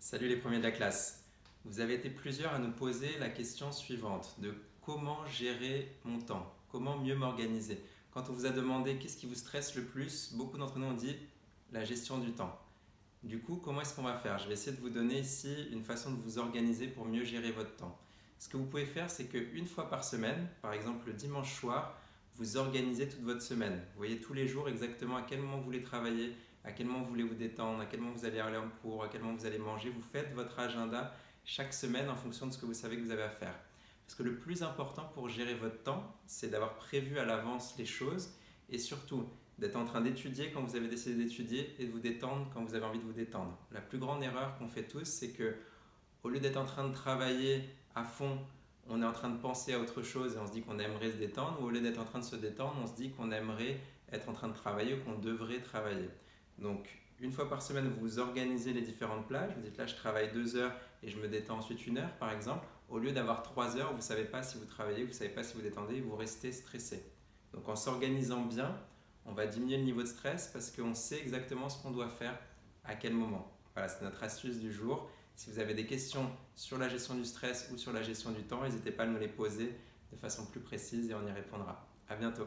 Salut les premiers de la classe. Vous avez été plusieurs à nous poser la question suivante de comment gérer mon temps, comment mieux m'organiser. Quand on vous a demandé qu'est-ce qui vous stresse le plus, beaucoup d'entre nous ont dit la gestion du temps. Du coup, comment est-ce qu'on va faire? Je vais essayer de vous donner ici une façon de vous organiser pour mieux gérer votre temps. Ce que vous pouvez faire, c'est qu'une fois par semaine, par exemple le dimanche soir, vous organisez toute votre semaine. Vous voyez tous les jours exactement à quel moment vous voulez travailler, à quel moment vous voulez vous détendre, à quel moment vous allez aller en cours, à quel moment vous allez manger. Vous faites votre agenda chaque semaine en fonction de ce que vous savez que vous avez à faire. Parce que le plus important pour gérer votre temps, c'est d'avoir prévu à l'avance les choses et surtout d'être en train d'étudier quand vous avez décidé d'étudier et de vous détendre quand vous avez envie de vous détendre. La plus grande erreur qu'on fait tous, c'est que au lieu d'être en train de travailler à fond, on est en train de penser à autre chose et on se dit qu'on aimerait se détendre, ou au lieu d'être en train de se détendre, on se dit qu'on aimerait être en train de travailler ou qu'on devrait travailler. Donc, une fois par semaine, vous organisez les différentes plages. Vous dites là, je travaille 2 heures et je me détends ensuite 1 heure, par exemple. Au lieu d'avoir 3 heures, vous ne savez pas si vous travaillez, vous ne savez pas si vous détendez, vous restez stressé. Donc, en s'organisant bien, on va diminuer le niveau de stress parce qu'on sait exactement ce qu'on doit faire à quel moment. Voilà, c'est notre astuce du jour. Si vous avez des questions sur la gestion du stress ou sur la gestion du temps, n'hésitez pas à nous les poser de façon plus précise et on y répondra. À bientôt.